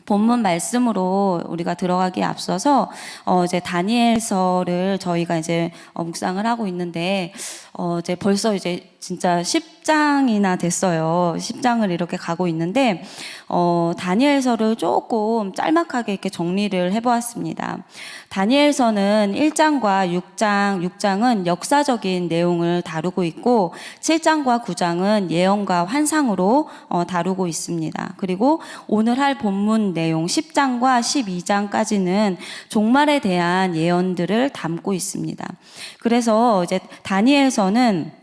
본문 말씀으로 우리가 들어가기에 앞서서 이제 다니엘서를 저희가 이제 묵상을 하고 있는데 이제 벌써 이제 진짜 10장이나 됐어요. 10장을 이렇게 가고 있는데 다니엘서를 조금 짤막하게 이렇게 정리를 해보았습니다. 다니엘서는 1장과 6장은 역사적인 내용을 다루고 있고 7장과 9장은 예언과 환상으로 다루고 있습니다. 그리고 오늘 할 본문 내용 10장과 12장까지는 종말에 대한 예언들을 담고 있습니다. 그래서 이제 다니엘서는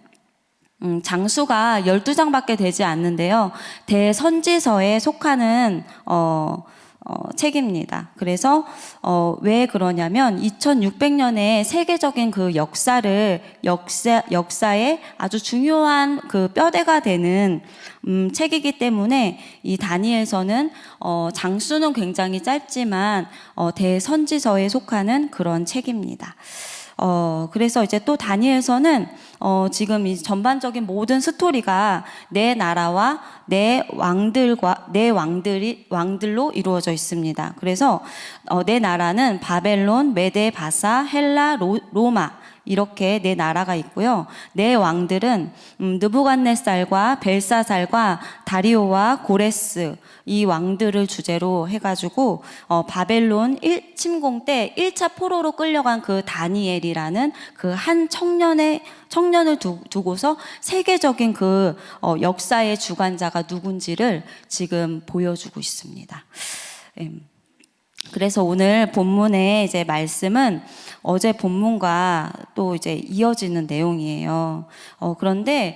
장수가 12장밖에 되지 않는데요. 대선지서에 속하는 책입니다. 그래서 왜 그러냐면 2600년의 세계적인 그 역사의 아주 중요한 그 뼈대가 되는 책이기 때문에 이 다니엘서는 장수는 굉장히 짧지만 대선지서에 속하는 그런 책입니다. 그래서 이제 또 다니엘서는 지금 이 전반적인 모든 스토리가 내 나라와 내 왕들로 이루어져 있습니다. 그래서 내 나라는 바벨론, 메데, 바사, 헬라, 로마 이렇게 네 나라가 있고요. 네 왕들은 느부갓네살과 벨사살과 다리오와 고레스 이 왕들을 주제로 해가지고 바벨론 침공 때 1차 포로로 끌려간 그 다니엘이라는 그 한 청년을 두고서 세계적인 그 역사의 주관자가 누군지를 지금 보여주고 있습니다. 그래서 오늘 본문의 이제 말씀은 어제 본문과 또 이제 이어지는 내용이에요. 그런데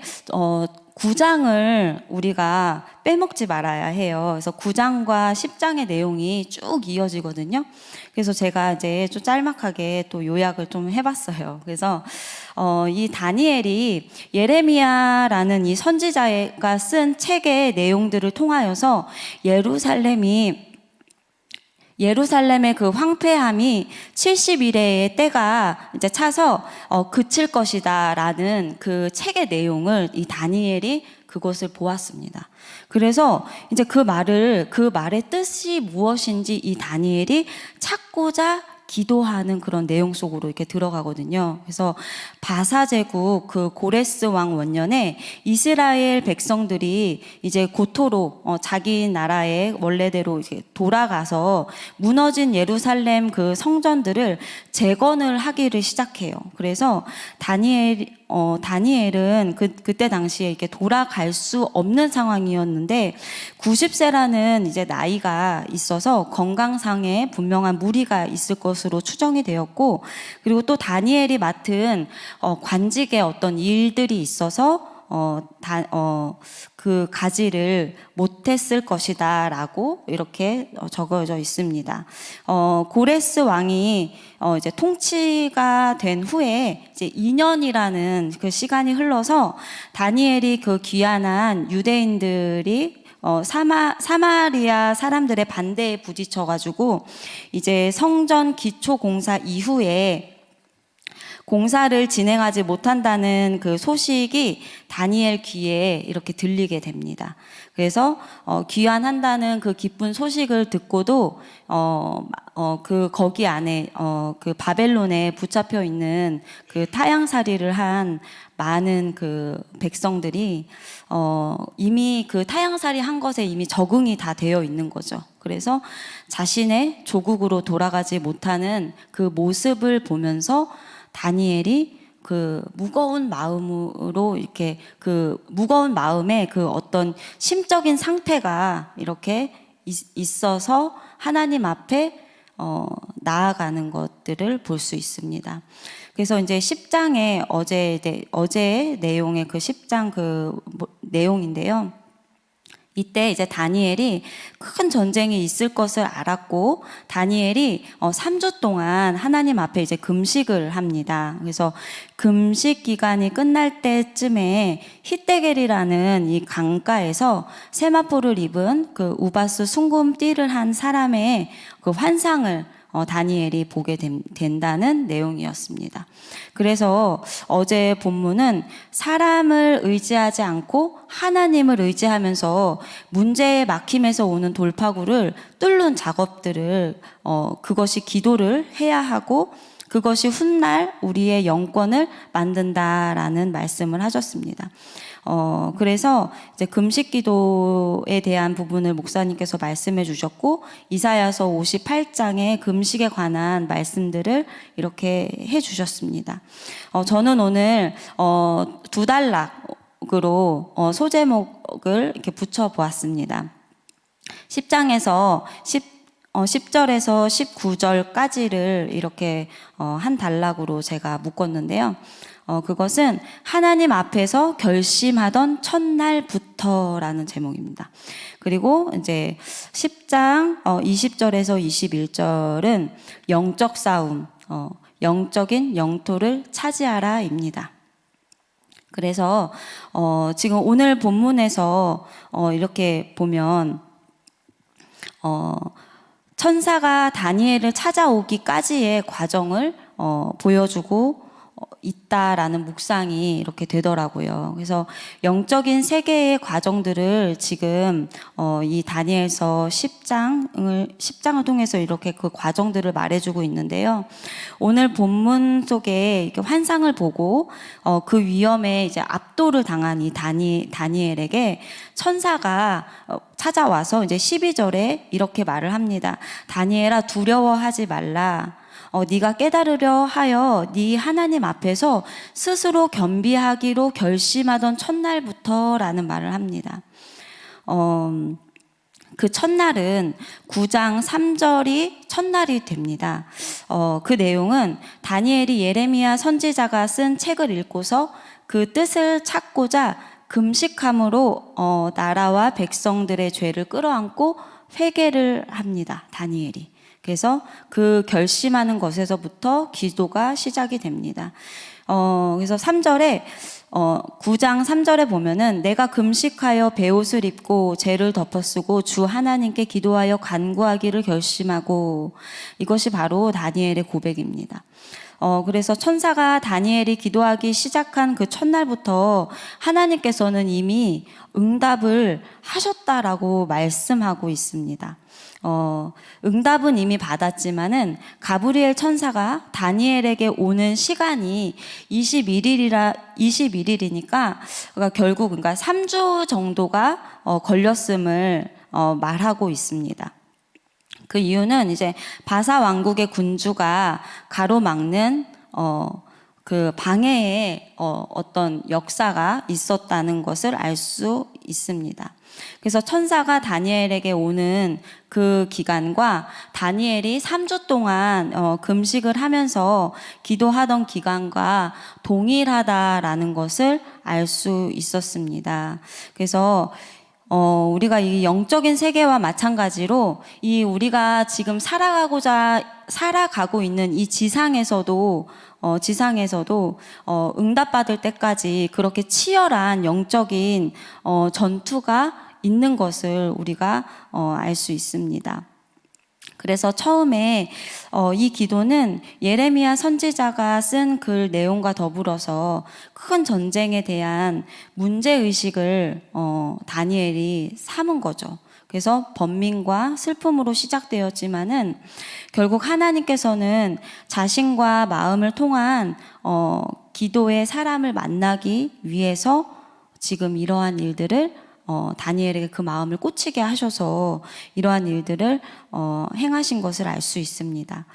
9장을 우리가 빼먹지 말아야 해요. 그래서 9장과 10장의 내용이 쭉 이어지거든요. 그래서 제가 이제 좀 짤막하게 또 요약을 좀 해봤어요. 그래서 이 다니엘이 예레미야라는 이 선지자가 쓴 책의 내용들을 통하여서 예루살렘의 그 황폐함이 70일의 때가 이제 차서 그칠 것이다 라는 그 책의 내용을 이 다니엘이 그것을 보았습니다. 그래서 이제 그 말의 뜻이 무엇인지 이 다니엘이 찾고자 기도하는 그런 내용 속으로 이렇게 들어가거든요. 그래서 바사 제국 그 고레스 왕 원년에 이스라엘 백성들이 이제 고토로 자기 나라의 원래대로 이제 돌아가서 무너진 예루살렘 그 성전들을 재건을 하기를 시작해요. 그래서 다니엘은 그때 당시에 이렇게 돌아갈 수 없는 상황이었는데 90세라는 이제 나이가 있어서 건강상에 분명한 무리가 있을 것으로 추정이 되었고, 그리고 또 다니엘이 맡은 관직의 어떤 일들이 있어서 그 가지를 못했을 것이다 라고 이렇게 적어져 있습니다. 고레스 왕이 이제 통치가 된 후에 이제 2년이라는 그 시간이 흘러서 다니엘이 그 귀환한 유대인들이 사마리아 사람들의 반대에 부딪혀가지고 이제 성전 기초 공사 이후에 공사를 진행하지 못한다는 그 소식이 다니엘 귀에 이렇게 들리게 됩니다. 그래서 귀환한다는 그 기쁜 소식을 듣고도 거기 안에 그 바벨론에 붙잡혀 있는 그 타향살이를 한 많은 그 백성들이 이미 그 타향살이 한 것에 이미 적응이 다 되어 있는 거죠. 그래서 자신의 조국으로 돌아가지 못하는 그 모습을 보면서 다니엘이 그 무거운 마음으로 이렇게 그 무거운 마음에 그 어떤 심적인 상태가 이렇게 있어서 하나님 앞에 나아가는 것들을 볼 수 있습니다. 그래서 이제 10장의 어제의 내용의 그 10장 그 내용인데요. 이때 이제 다니엘이 큰 전쟁이 있을 것을 알았고 다니엘이 3주 동안 하나님 앞에 이제 금식을 합니다. 그래서 금식 기간이 끝날 때쯤에 히데겔이라는 이 강가에서 세마포를 입은 그 우바스 숭금 띠를 한 사람의 그 환상을 다니엘이 보게 된다는 내용이었습니다. 그래서 어제 본문은 사람을 의지하지 않고 하나님을 의지하면서 문제의 막힘에서 오는 돌파구를 뚫는 작업들을 그것이 기도를 해야 하고 그것이 훗날 우리의 영권을 만든다라는 말씀을 하셨습니다. 그래서 이제 금식 기도에 대한 부분을 목사님께서 말씀해 주셨고, 이사야서 58장의 금식에 관한 말씀들을 이렇게 해 주셨습니다. 저는 오늘 두 단락으로 소제목을 이렇게 붙여 보았습니다. 10장에서 10절에서 19절까지를 이렇게 한 단락으로 제가 묶었는데요. 그것은 하나님 앞에서 결심하던 첫날부터라는 제목입니다. 그리고 이제 10장 20절에서 21절은 영적 싸움, 영적인 영토를 차지하라입니다. 그래서 지금 오늘 본문에서 이렇게 보면 천사가 다니엘을 찾아오기까지의 과정을 보여주고 있다라는 묵상이 이렇게 되더라고요. 그래서 영적인 세계의 과정들을 지금 이 다니엘서 10장을 통해서 이렇게 그 과정들을 말해주고 있는데요. 오늘 본문 속에 이렇게 환상을 보고 그 위험에 이제 압도를 당한 이 다니엘에게 천사가 찾아와서 이제 12절에 이렇게 말을 합니다. 다니엘아, 두려워하지 말라. 네가 깨달으려 하여 네 하나님 앞에서 스스로 겸비하기로 결심하던 첫날부터라는 말을 합니다. 그 첫날은 9장 3절이 첫날이 됩니다. 그 내용은 다니엘이 예레미야 선지자가 쓴 책을 읽고서 그 뜻을 찾고자 금식함으로 나라와 백성들의 죄를 끌어안고 회개를 합니다. 다니엘이. 그래서 그 결심하는 것에서부터 기도가 시작이 됩니다. 그래서 3절에 9장 3절에 보면은 내가 금식하여 베옷을 입고 죄를 덮어쓰고 주 하나님께 기도하여 간구하기를 결심하고, 이것이 바로 다니엘의 고백입니다. 그래서 천사가 다니엘이 기도하기 시작한 그 첫날부터 하나님께서는 이미 응답을 하셨다라고 말씀하고 있습니다. 응답은 이미 받았지만은 가브리엘 천사가 다니엘에게 오는 시간이 21일이니까 결국 3주 정도가 걸렸음을 말하고 있습니다. 그 이유는 이제 바사 왕국의 군주가 가로막는 그 방해의 어떤 역사가 있었다는 것을 알 수 있습니다. 그래서 천사가 다니엘에게 오는 그 기간과 다니엘이 3주 동안 금식을 하면서 기도하던 기간과 동일하다라는 것을 알 수 있었습니다. 그래서 우리가 이 영적인 세계와 마찬가지로 이 우리가 지금 살아가고 있는 이 지상에서도 응답받을 때까지 그렇게 치열한 영적인 전투가 있는 것을 우리가 알 수 있습니다. 그래서 처음에 이 기도는 예레미야 선지자가 쓴 글 내용과 더불어서 큰 전쟁에 대한 문제의식을 다니엘이 삼은 거죠. 그래서 번민과 슬픔으로 시작되었지만은 결국 하나님께서는 자신과 마음을 통한 기도의 사람을 만나기 위해서 지금 이러한 일들을 다니엘에게 그 마음을 꽂히게 하셔서 이러한 일들을 행하신 것을 알 수 있습니다.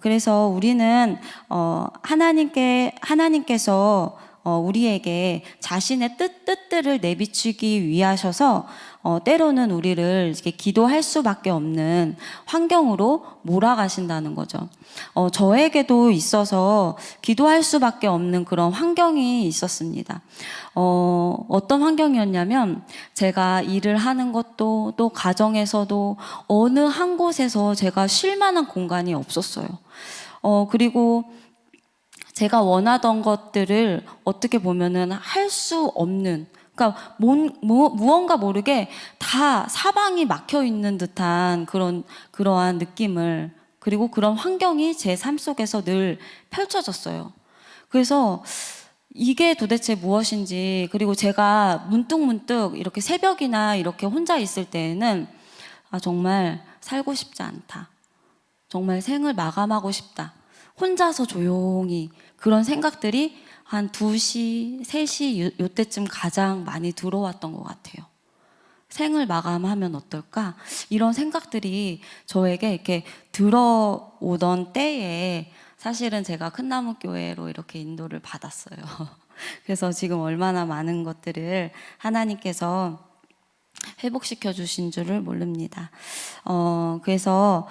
그래서 우리는 하나님께서 우리에게 자신의 뜻들을 내비치기 위하셔서 때로는 우리를 이렇게 기도할 수밖에 없는 환경으로 몰아가신다는 거죠. 저에게도 있어서 기도할 수밖에 없는 그런 환경이 있었습니다. 어떤 환경이었냐면 제가 일을 하는 것도 또 가정에서도 어느 한 곳에서 제가 쉴 만한 공간이 없었어요. 그리고 제가 원하던 것들을 어떻게 보면은 할 수 없는 그러니까 무언가 모르게 다 사방이 막혀 있는 듯한 그러한 느낌을, 그리고 그런 환경이 제 삶 속에서 늘 펼쳐졌어요. 그래서 이게 도대체 무엇인지, 그리고 제가 문득문득 이렇게 새벽이나 이렇게 혼자 있을 때에는 정말 살고 싶지 않다. 정말 생을 마감하고 싶다. 혼자서 조용히, 그런 생각들이 한 2시, 3시 요때쯤 가장 많이 들어왔던 것 같아요. 생을 마감하면 어떨까? 이런 생각들이 저에게 이렇게 들어오던 때에 사실은 제가 큰나무교회로 이렇게 인도를 받았어요. 그래서 지금 얼마나 많은 것들을 하나님께서 회복시켜 주신 줄을 모릅니다. 그래서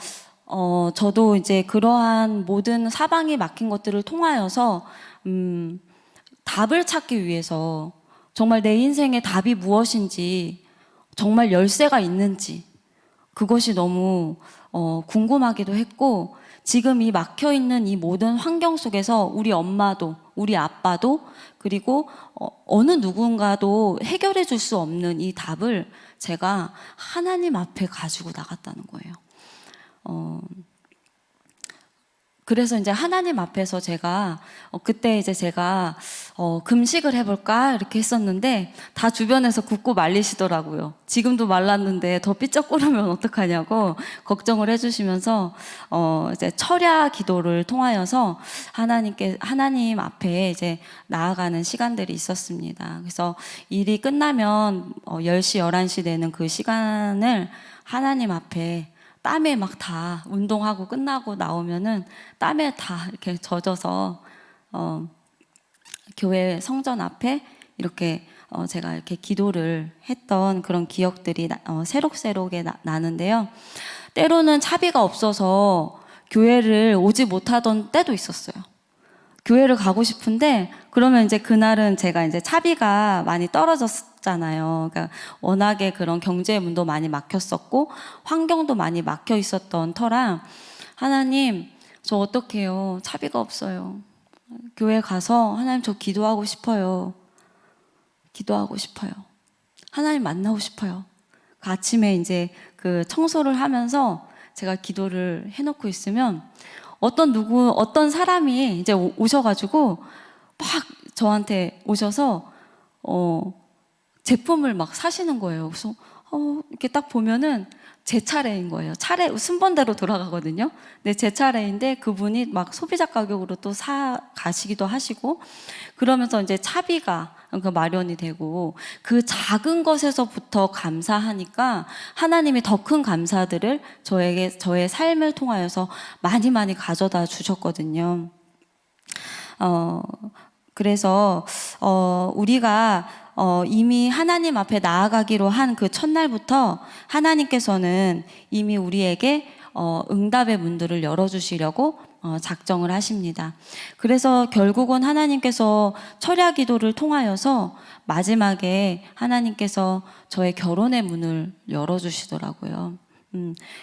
저도 이제 그러한 모든 사방이 막힌 것들을 통하여서 답을 찾기 위해서, 정말 내 인생의 답이 무엇인지, 정말 열쇠가 있는지, 그것이 너무 궁금하기도 했고, 지금 이 막혀 있는 이 모든 환경 속에서 우리 엄마도, 우리 아빠도, 그리고 어느 누군가도 해결해 줄 수 없는 이 답을 제가 하나님 앞에 가지고 나갔다는 거예요. 그래서 이제 하나님 앞에서 제가 그때 이제 제가 금식을 해볼까 이렇게 했었는데 다 주변에서 굽고 말리시더라고요. 지금도 말랐는데 더 삐쩍거리면 어떡하냐고 걱정을 해주시면서 이제 철야 기도를 통하여서 하나님 앞에 이제 나아가는 시간들이 있었습니다. 그래서 일이 끝나면 10시, 11시 되는 그 시간을 하나님 앞에 땀에 막 다 운동하고 끝나고 나오면은 땀에 다 이렇게 젖어서 교회 성전 앞에 이렇게 제가 이렇게 기도를 했던 그런 기억들이 새록새록에 나는데요. 때로는 차비가 없어서 교회를 오지 못하던 때도 있었어요. 교회를 가고 싶은데 그러면 이제 그날은 제가 이제 차비가 많이 떨어졌잖아요. 그러니까 워낙에 그런 경제 문도 많이 막혔었고 환경도 많이 막혀 있었던 터라, 하나님 저 어떡해요? 차비가 없어요. 교회 가서 하나님 저 기도하고 싶어요. 기도하고 싶어요. 하나님 만나고 싶어요. 그 아침에 이제 그 청소를 하면서 제가 기도를 해놓고 있으면 어떤 사람이 이제 오셔가지고 막 저한테 오셔서 제품을 막 사시는 거예요. 그래서 이렇게 딱 보면은 제 차례인 거예요. 순번대로 돌아가거든요. 근데 제 차례인데 그분이 막 소비자 가격으로 또 사 가시기도 하시고, 그러면서 이제 차비가 그 마련이 되고, 그 작은 것에서부터 감사하니까 하나님이 더 큰 감사들을 저의 삶을 통하여서 많이 많이 가져다 주셨거든요. 그래서 우리가 이미 하나님 앞에 나아가기로 한 그 첫날부터 하나님께서는 이미 우리에게 응답의 문들을 열어주시려고 작정을 하십니다. 그래서 결국은 하나님께서 철야 기도를 통하여서 마지막에 하나님께서 저의 결혼의 문을 열어주시더라고요.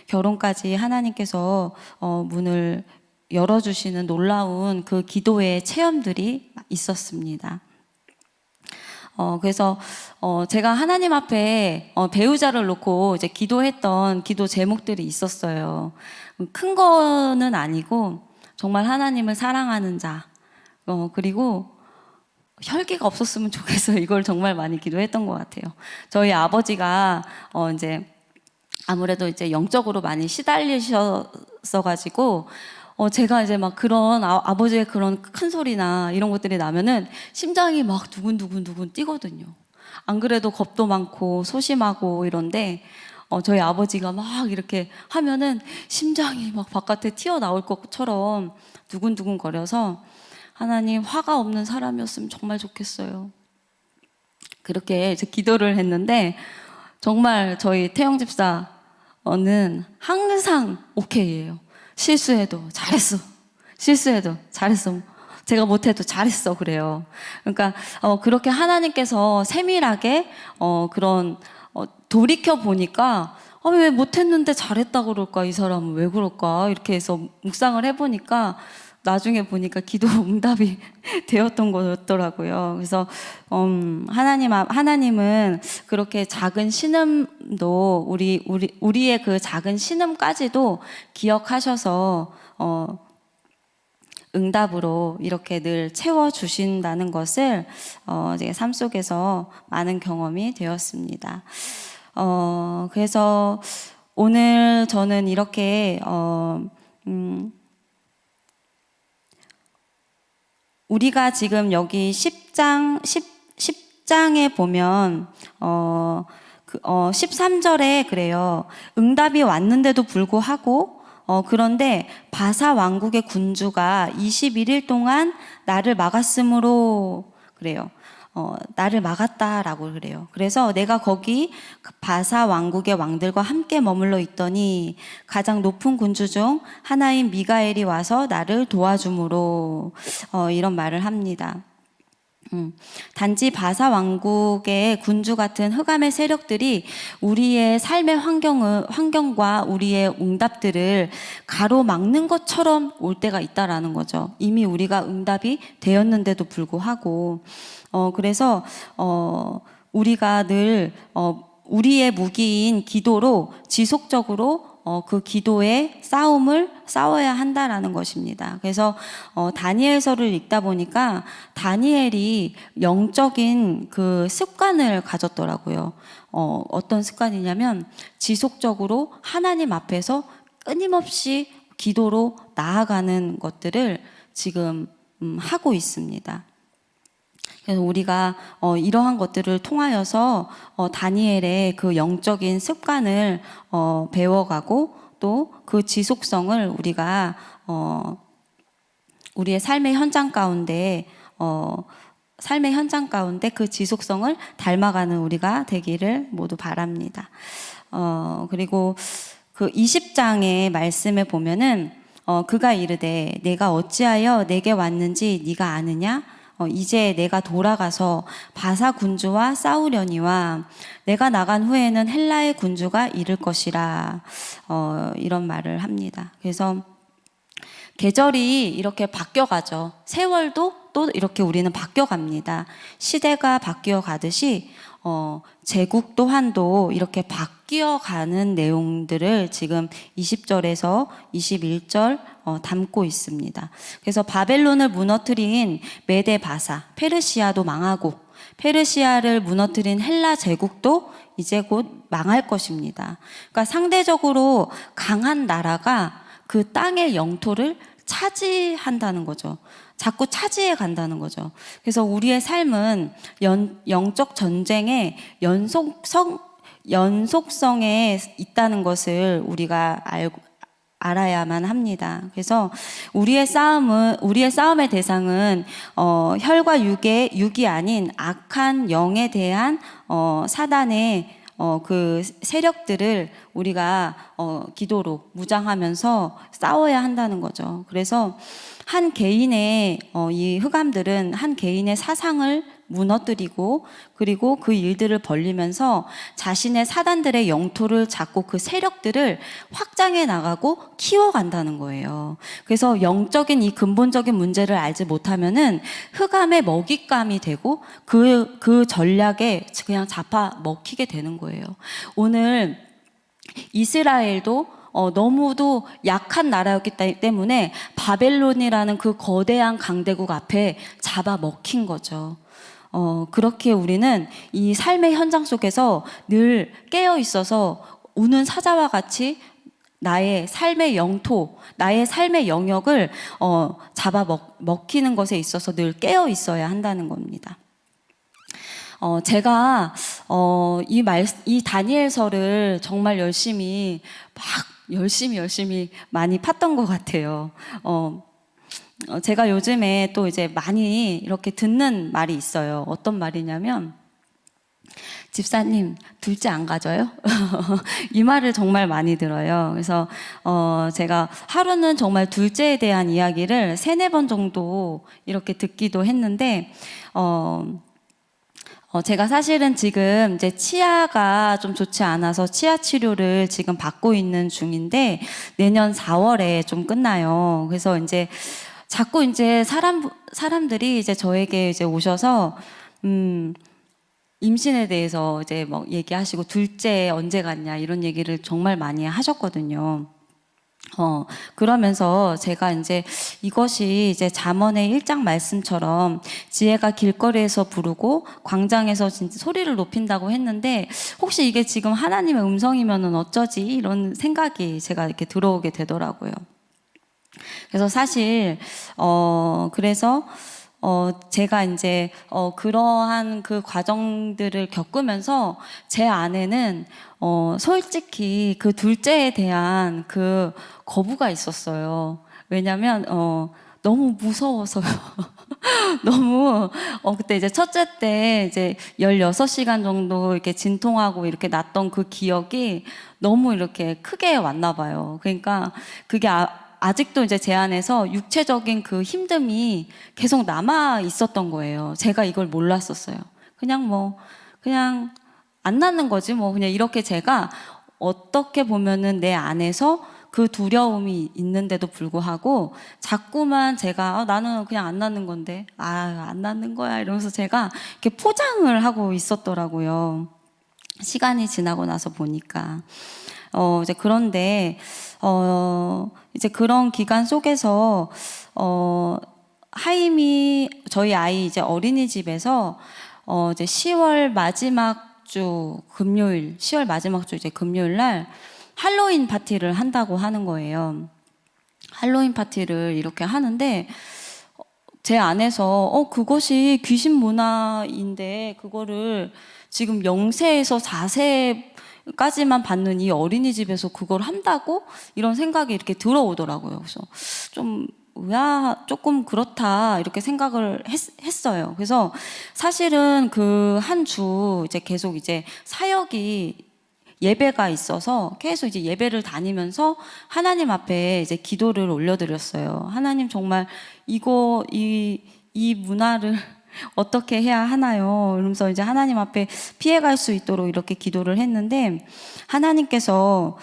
결혼까지 하나님께서 문을 열어주시는 놀라운 그 기도의 체험들이 있었습니다. 그래서 제가 하나님 앞에 배우자를 놓고 이제 기도했던 기도 제목들이 있었어요. 큰 거는 아니고 정말 하나님을 사랑하는 자, 그리고 혈기가 없었으면 좋겠어요. 이걸 정말 많이 기도했던 것 같아요. 저희 아버지가 이제 아무래도 이제 영적으로 많이 시달리셨어가지고 제가 이제 막 그런 아버지의 그런 큰 소리나 이런 것들이 나면은 심장이 막 두근두근 뛰거든요. 안 그래도 겁도 많고 소심하고 이런데 저희 아버지가 막 이렇게 하면은 심장이 막 바깥에 튀어나올 것처럼 두근두근 거려서, 하나님 화가 없는 사람이었으면 정말 좋겠어요. 그렇게 이제 기도를 했는데 정말 저희 태영 집사는 항상 오케이예요. 실수해도 잘했어. 실수해도 잘했어. 제가 못해도 잘했어. 그래요. 그러니까 그렇게 하나님께서 세밀하게 돌이켜 보니까 왜 못했는데 잘했다 그럴까? 이 사람은 왜 그럴까? 이렇게 해서 묵상을 해보니까 나중에 보니까 기도 응답이 되었던 거였더라고요. 그래서 하나님은 그렇게 작은 신음도 우리의 그 작은 신음까지도 기억하셔서 응답으로 이렇게 늘 채워 주신다는 것을 제 삶 속에서 많은 경험이 되었습니다. 그래서 오늘 저는 이렇게 우리가 지금 여기 10장에 보면 13절에 그래요. 응답이 왔는데도 불구하고 그런데 바사 왕국의 군주가 21일 동안 나를 막았으므로 그래요. 나를 막았다라고 그래요. 그래서 내가 거기 바사 왕국의 왕들과 함께 머물러 있더니 가장 높은 군주 중 하나인 미가엘이 와서 나를 도와주므로 이런 말을 합니다. 단지 바사 왕국의 군주 같은 흑암의 세력들이 우리의 삶의 환경과 우리의 응답들을 가로막는 것처럼 올 때가 있다라는 거죠. 이미 우리가 응답이 되었는데도 불구하고 그래서 우리가 늘 우리의 무기인 기도로 지속적으로 그 기도의 싸움을 싸워야 한다라는 것입니다. 그래서 다니엘서를 읽다 보니까 다니엘이 영적인 그 습관을 가졌더라고요. 어떤 습관이냐면 지속적으로 하나님 앞에서 끊임없이 기도로 나아가는 것들을 지금 하고 있습니다. 그래서 우리가 이러한 것들을 통하여서 다니엘의 그 영적인 습관을 배워가고 또 그 지속성을 우리가 우리의 삶의 현장 가운데 그 지속성을 닮아가는 우리가 되기를 모두 바랍니다. 그리고 그 20장의 말씀에 보면은 그가 이르되 내가 어찌하여 내게 왔는지 네가 아느냐? 이제 내가 돌아가서 바사 군주와 싸우려니와 내가 나간 후에는 헬라의 군주가 이를 것이라 이런 말을 합니다. 그래서 계절이 이렇게 바뀌어가죠. 세월도 또 이렇게 우리는 바뀌어갑니다. 시대가 바뀌어가듯이 제국 또한도 이렇게 바뀌어가는 내용들을 지금 20절에서 21절 담고 있습니다. 그래서 바벨론을 무너뜨린 메데 바사, 페르시아도 망하고 페르시아를 무너뜨린 헬라 제국도 이제 곧 망할 것입니다. 그러니까 상대적으로 강한 나라가 그 땅의 영토를 차지한다는 거죠. 자꾸 차지해 간다는 거죠. 그래서 우리의 삶은 영적 전쟁의 연속성에 있다는 것을 우리가 알아야만 합니다. 그래서 우리의 싸움의 대상은 혈과 육이 아닌 악한 영에 대한 사단의 그 세력들을 우리가 기도로 무장하면서 싸워야 한다는 거죠. 그래서 한 개인의 이 흑암들은 한 개인의 사상을 무너뜨리고 그리고 그 일들을 벌리면서 자신의 사단들의 영토를 잡고 그 세력들을 확장해 나가고 키워간다는 거예요. 그래서 영적인 이 근본적인 문제를 알지 못하면은 흑암의 먹잇감이 되고 그 전략에 그냥 잡아 먹히게 되는 거예요. 오늘 이스라엘도 너무도 약한 나라였기 때문에 바벨론이라는 그 거대한 강대국 앞에 잡아 먹힌 거죠. 그렇게 우리는 이 삶의 현장 속에서 늘 깨어 있어서 우는 사자와 같이 나의 삶의 영토, 나의 삶의 영역을 잡아 먹히는 것에 있어서 늘 깨어 있어야 한다는 겁니다. 제가 이 다니엘서를 정말 열심히 많이 팠던 것 같아요. 제가 요즘에 또 이제 많이 이렇게 듣는 말이 있어요. 어떤 말이냐면, 집사님, 둘째 안 가져요? 이 말을 정말 많이 들어요. 그래서, 제가 하루는 정말 둘째에 대한 이야기를 3-4번 정도 이렇게 듣기도 했는데, 제가 사실은 지금 이제 치아가 좀 좋지 않아서 치아 치료를 지금 받고 있는 중인데 내년 4월에 좀 끝나요. 그래서 이제 자꾸 이제 사람들이 이제 저에게 이제 오셔서 임신에 대해서 이제 뭐 얘기하시고 둘째 언제 갔냐 이런 얘기를 정말 많이 하셨거든요. 그러면서 제가 이제 이것이 이제 잠언의 1장 말씀처럼 지혜가 길거리에서 부르고 광장에서 진짜 소리를 높인다고 했는데 혹시 이게 지금 하나님의 음성이면은 어쩌지? 이런 생각이 제가 이렇게 들어오게 되더라고요. 그래서 사실 그래서 제가 이제 그러한 그 과정들을 겪으면서 제 안에는 솔직히 그 둘째에 대한 그 거부가 있었어요. 왜냐면 너무 무서워서요. 너무 그때 이제 첫째 때 이제 16시간 정도 이렇게 진통하고 이렇게 났던 그 기억이 너무 이렇게 크게 왔나 봐요. 그러니까 그게 아직도 이제 제 안에서 육체적인 그 힘듦이 계속 남아 있었던 거예요. 제가 이걸 몰랐었어요. 그냥 안 낳는 거지 뭐 그냥 이렇게 제가 어떻게 보면은 내 안에서 그 두려움이 있는데도 불구하고 자꾸만 제가 나는 그냥 안 낳는 건데 안 낳는 거야 이러면서 제가 이렇게 포장을 하고 있었더라고요. 시간이 지나고 나서 보니까 이제 그런데 이제 그런 기간 속에서 하임이 저희 아이 이제 어린이집에서 이제 10월 마지막 주 금요일 10월 마지막 주 이제 금요일 날 할로윈 파티를 한다고 하는 거예요. 할로윈 파티를 이렇게 하는데 제 안에서 그것이 귀신 문화인데 그거를 지금 0세에서 4세까지만 받는 이 어린이집에서 그걸 한다고? 이런 생각이 이렇게 들어오더라고요. 그래서 조금 그렇다 이렇게 생각을 했어요. 그래서 사실은 그 한 주 이제 계속 이제 사역이 예배가 있어서 계속 이제 예배를 다니면서 하나님 앞에 이제 기도를 올려드렸어요. 하나님 정말 이 문화를 어떻게 해야 하나요? 이러면서 이제 하나님 앞에 피해갈 수 있도록 이렇게 기도를 했는데 하나님께서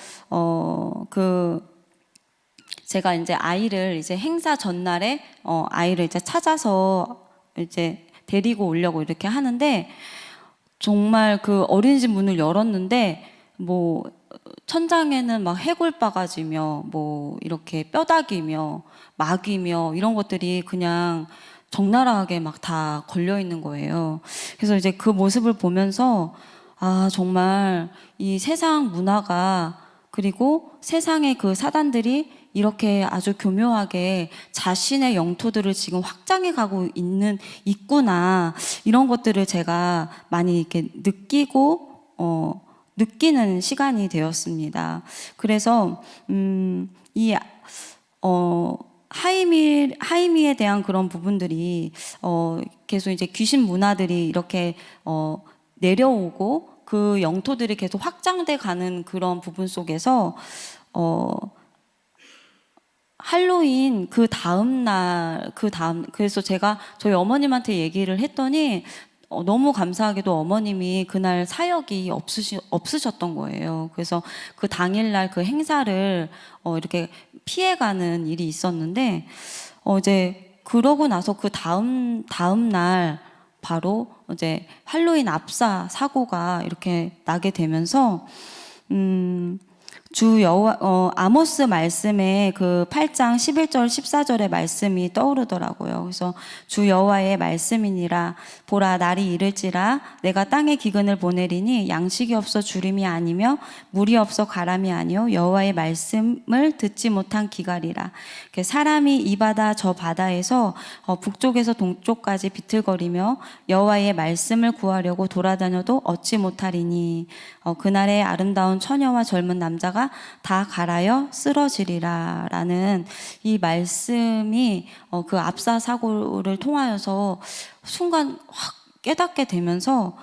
제가 이제 아이를 이제 행사 전날에 아이를 이제 찾아서 이제 데리고 오려고 이렇게 하는데 정말 그 어린이집 문을 열었는데 뭐 천장에는 막 해골바가지며 뭐 이렇게 뼈다귀며 마귀며 이런 것들이 그냥 적나라하게 막 다 걸려 있는 거예요. 그래서 이제 그 모습을 보면서 정말 이 세상 문화가 그리고 세상의 그 사단들이 이렇게 아주 교묘하게 자신의 영토들을 지금 확장해 가고 있구나. 이런 것들을 제가 많이 이렇게 느끼는 시간이 되었습니다. 그래서, 하이미에 대한 그런 부분들이, 계속 이제 귀신 문화들이 이렇게, 내려오고 그 영토들이 계속 확장돼 가는 그런 부분 속에서, 할로윈 그래서 제가 저희 어머님한테 얘기를 했더니 너무 감사하게도 어머님이 그날 사역이 없으셨던 거예요. 그래서 그 당일날 그 행사를 이렇게 피해가는 일이 있었는데 이제 그러고 나서 그 다음 날 바로 이제 할로윈 압사 사고가 이렇게 나게 되면서 주 여호와 아모스 말씀에 그 8장 11절 14절의 말씀이 떠오르더라고요. 그래서 주 여호와의 말씀이니라 보라 날이 이를지라 내가 땅에 기근을 보내리니 양식이 없어 주림이 아니며 물이 없어 가람이 아니요 여호와의 말씀을 듣지 못한 기갈이라. 사람이 이 바다 저 바다에서 북쪽에서 동쪽까지 비틀거리며 여호와의 말씀을 구하려고 돌아다녀도 얻지 못하리니 그날에 아름다운 처녀와 젊은 남자가 다 갈아여 쓰러지리라 라는 이 말씀이 그 압사 사고를 통하여서 순간 확 깨닫게 되면서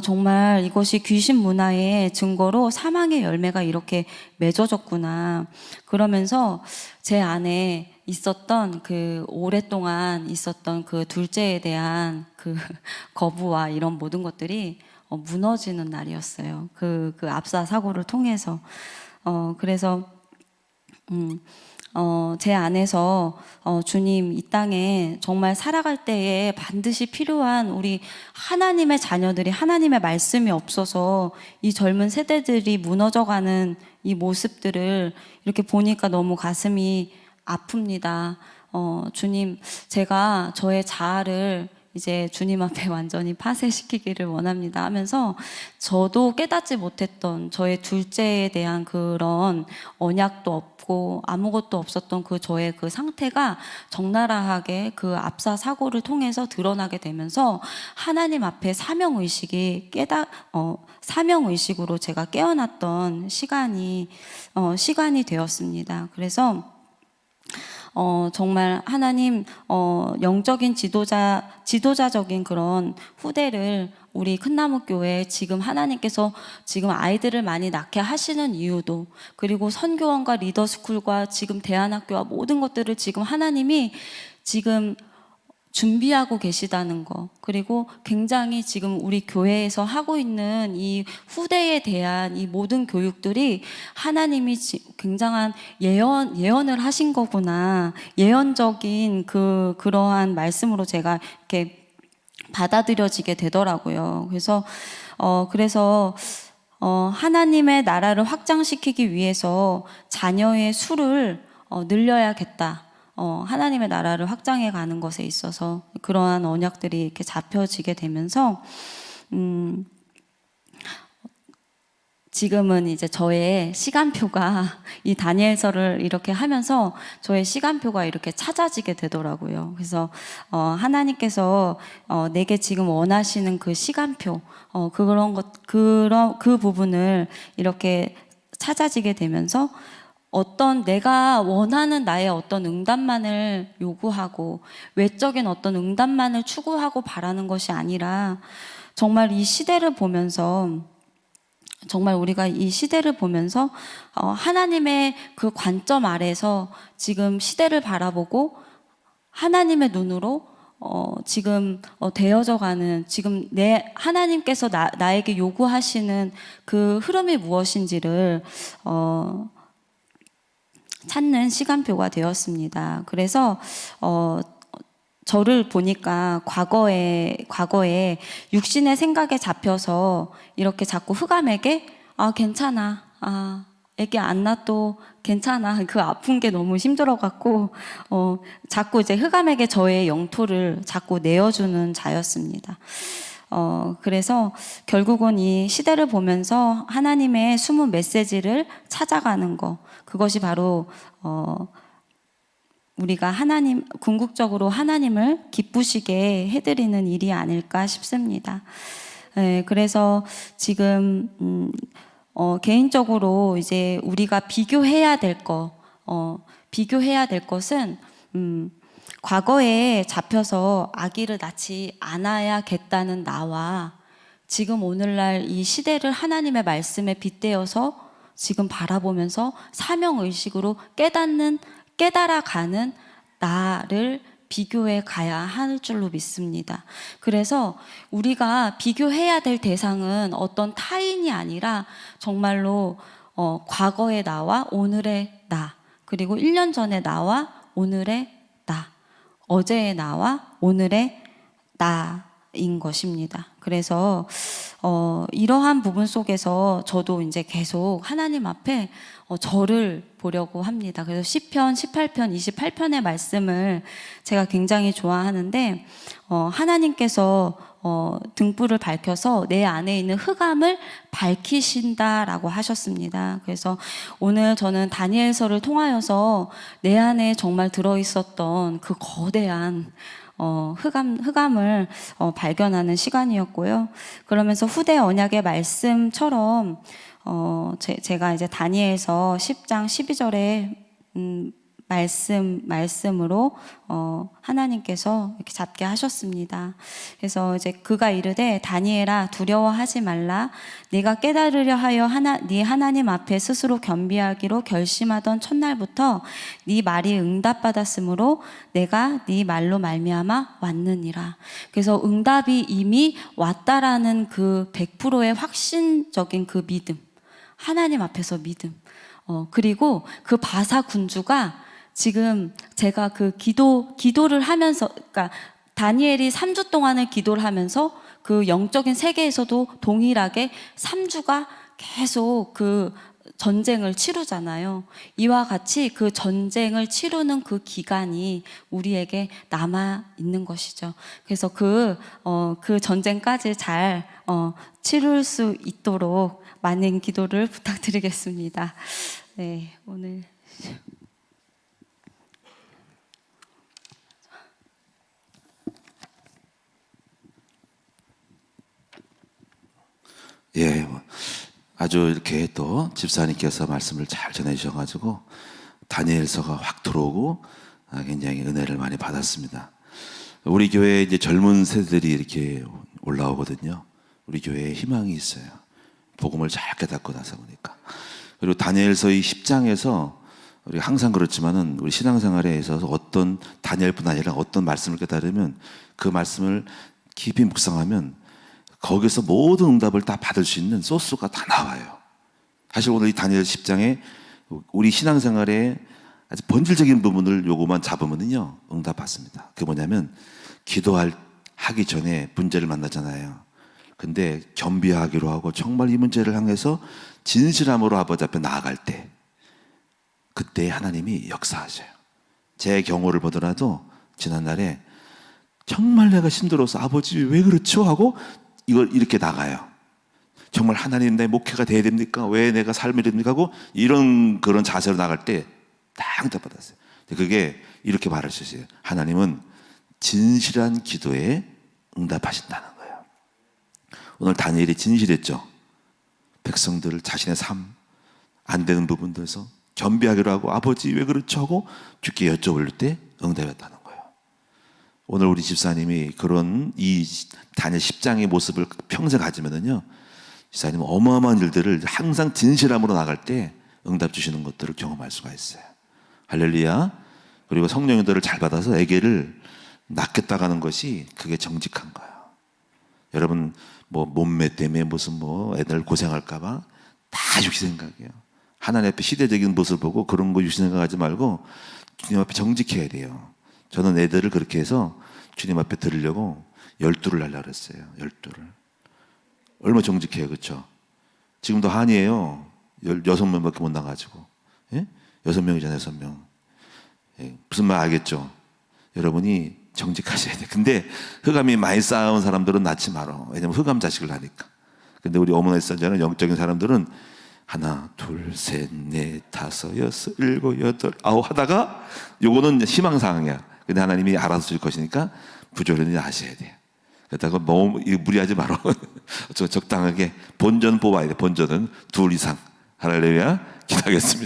정말 이것이 귀신 문화의 증거로 사망의 열매가 이렇게 맺어졌구나. 그러면서 제 안에 있었던 오랫동안 있었던 그 둘째에 대한 그 거부와 이런 모든 것들이 무너지는 날이었어요. 그 압사 사고를 통해서. 그래서 제 안에서 주님 이 땅에 정말 살아갈 때에 반드시 필요한 우리 하나님의 자녀들이 하나님의 말씀이 없어서 이 젊은 세대들이 무너져가는 이 모습들을 이렇게 보니까 너무 가슴이 아픕니다. 주님, 제가 저의 자아를 이제 주님 앞에 완전히 파쇄시키기를 원합니다 하면서 저도 깨닫지 못했던 저의 둘째에 대한 그런 언약도 없고 아무것도 없었던 그 저의 그 상태가 적나라하게 그 압사 사고를 통해서 드러나게 되면서 하나님 앞에 사명의식이 사명의식으로 제가 깨어났던 시간이 되었습니다. 그래서 정말 하나님, 영적인 지도자적인 그런 후대를 우리 큰나무교회 지금 하나님께서 지금 아이들을 많이 낳게 하시는 이유도, 그리고 선교원과 리더스쿨과 지금 대안학교와 모든 것들을 지금 하나님이 지금 준비하고 계시다는 거, 그리고 굉장히 지금 우리 교회에서 하고 있는 이 후대에 대한 이 모든 교육들이 하나님이 굉장한 예언을 하신 거구나, 예언적인 그러한 말씀으로 제가 이렇게 받아들여지게 되더라고요. 그래서 하나님의 나라를 확장시키기 위해서 자녀의 수를 늘려야겠다. 하나님의 나라를 확장해 가는 것에 있어서 그러한 언약들이 이렇게 잡혀지게 되면서, 지금은 이제 저의 시간표가 이 다니엘서를 이렇게 하면서 저의 시간표가 이렇게 찾아지게 되더라고요. 그래서 하나님께서 내게 지금 원하시는 그 시간표, 그 부분을 이렇게 찾아지게 되면서 내가 원하는 나의 어떤 응답만을 요구하고 외적인 어떤 응답만을 추구하고 바라는 것이 아니라 정말 이 시대를 보면서, 정말 우리가 이 시대를 보면서 하나님의 그 관점 아래서 지금 시대를 바라보고 하나님의 눈으로 지금 되어져 가는, 지금 하나님께서 나에게 요구하시는 그 흐름이 무엇인지를 찾는 시간표가 되었습니다. 그래서 저를 보니까 과거에 육신의 생각에 잡혀서 이렇게 자꾸 흑암에게 괜찮아, 애기 안 낳아도 괜찮아, 그 아픈 게 너무 힘들어갖고 자꾸 이제 흑암에게 저의 영토를 자꾸 내어주는 자였습니다. 그래서 결국은 이 시대를 보면서 하나님의 숨은 메시지를 찾아가는 거, 그것이 바로 우리가 궁극적으로 하나님을 기쁘시게 해드리는 일이 아닐까 싶습니다. 그래서 지금 개인적으로 이제 우리가 비교해야 될 것은 과거에 잡혀서 아기를 낳지 않아야겠다는 나와 지금 오늘날 이 시대를 하나님의 말씀에 빗대어서 지금 바라보면서 사명의식으로 깨달아가는 나를 비교해 가야 할 줄로 믿습니다. 그래서 우리가 비교해야 될 대상은 어떤 타인이 아니라 정말로 과거의 나와 오늘의 나, 그리고 1년 전의 나와 오늘의 나, 어제의 나와 오늘의 나인 것입니다. 그래서 이러한 부분 속에서 저도 이제 계속 하나님 앞에 저를 보려고 합니다. 그래서 시편 18편, 28편의 말씀을 제가 굉장히 좋아하는데 하나님께서 등불을 밝혀서 내 안에 있는 흑암을 밝히신다라고 하셨습니다. 그래서 오늘 저는 다니엘서를 통하여서 내 안에 정말 들어있었던 그 거대한 흑암을 발견하는 시간이었고요. 그러면서 후대 언약의 말씀처럼 제가 이제 다니엘서 10장 12절에 말씀으로 하나님께서 이렇게 잡게 하셨습니다. 그래서 이제 그가 이르되 다니엘아 두려워하지 말라. 네가 깨달으려 하여 네 하나님 앞에 스스로 겸비하기로 결심하던 첫날부터 네 말이 응답받았으므로 내가 네 말로 말미암아 왔느니라. 그래서 응답이 이미 왔다라는 그 100%의 확신적인 그 믿음, 하나님 앞에서 믿음. 그리고 그 바사 군주가 지금 제가 그 기도를 하면서, 그러니까 다니엘이 3주 동안을 기도를 하면서 그 영적인 세계에서도 동일하게 3주가 계속 그 전쟁을 치르잖아요. 이와 같이 그 전쟁을 치르는 그 기간이 우리에게 남아 있는 것이죠. 그래서 그 전쟁까지 잘 치룰 수 있도록 많은 기도를 부탁드리겠습니다. 네, 오늘. 예, 아주 이렇게 또 집사님께서 말씀을 잘 전해주셔가지고 다니엘서가 확 들어오고 굉장히 은혜를 많이 받았습니다. 우리 교회에 이제 젊은 세대들이 이렇게 올라오거든요. 우리 교회에 희망이 있어요. 복음을 잘 깨닫고 나서 보니까. 그리고 다니엘서의 10장에서 우리 항상 그렇지만은 우리 신앙생활에 있어서 어떤 다니엘뿐 아니라 어떤 말씀을 깨달으면 그 말씀을 깊이 묵상하면 거기서 모든 응답을 다 받을 수 있는 소스가 다 나와요. 사실 오늘 이 다니엘 10장에 우리 신앙생활에 아주 본질적인 부분을 요거만 잡으면요 응답 받습니다. 그게 뭐냐면 하기 전에 문제를 만나잖아요. 근데 겸비하기로 하고 정말 이 문제를 향해서 진실함으로 아버지 앞에 나아갈 때 그때 하나님이 역사하셔요. 제 경우를 보더라도 지난날에 정말 내가 힘들어서 아버지 왜 그렇죠? 하고 이걸 이렇게 나가요. 정말 하나님 내 목회가 돼야 됩니까? 왜 내가 삶이 됩니까? 하고 그런 자세로 나갈 때 딱 응답 받았어요. 그게 이렇게 말할 수 있어요. 하나님은 진실한 기도에 응답하신다는 거예요. 오늘 다니엘이 진실했죠. 백성들을 자신의 삶 안 되는 부분들에서 겸비하기로 하고 아버지 왜 그렇죠? 하고 주께 여쭤볼 때 응답했다는 거예요. 오늘 우리 집사님이 그런 이 다니엘 10장의 모습을 평생 가지면은요, 집사님은 어마어마한 일들을 항상 진실함으로 나갈 때 응답 주시는 것들을 경험할 수가 있어요. 할렐루야. 그리고 성령님들을 잘 받아서 아기를 낳겠다 가는 것이 그게 정직한 거예요. 여러분 뭐 몸매 때문에 무슨 애들 고생할까봐 다 육시 생각이에요. 하나님 앞에 시대적인 모습을 보고 그런 거 육시 생각하지 말고 주님 앞에 정직해야 돼요. 저는 애들을 그렇게 해서 주님 앞에 드리려고 12를 날라 그랬어요. 12를. 얼마 정직해요. 그렇죠? 지금도 한이에요. 6명밖에 못 나가지고. 예? 6명이잖아요. 6명. 예, 무슨 말 알겠죠? 여러분이 정직하셔야 돼요. 근데 흑암이 많이 쌓아온 사람들은 낳지 말어. 왜냐면 흑암 자식을 낳으니까. 근데 우리 어머니 선자는 영적인 사람들은 하나, 둘, 셋, 넷, 다섯, 여섯, 일곱, 여덟, 아홉 하다가 요거는 희망사항이야. 근데 하나님이 알아서 줄 것이니까 부조리는 아셔야 돼요. 그렇다고 너무 무리하지 말어. 적당하게 본전 뽑아야 돼. 본전은 2 이상. 할렐루야. 기도하겠습니다.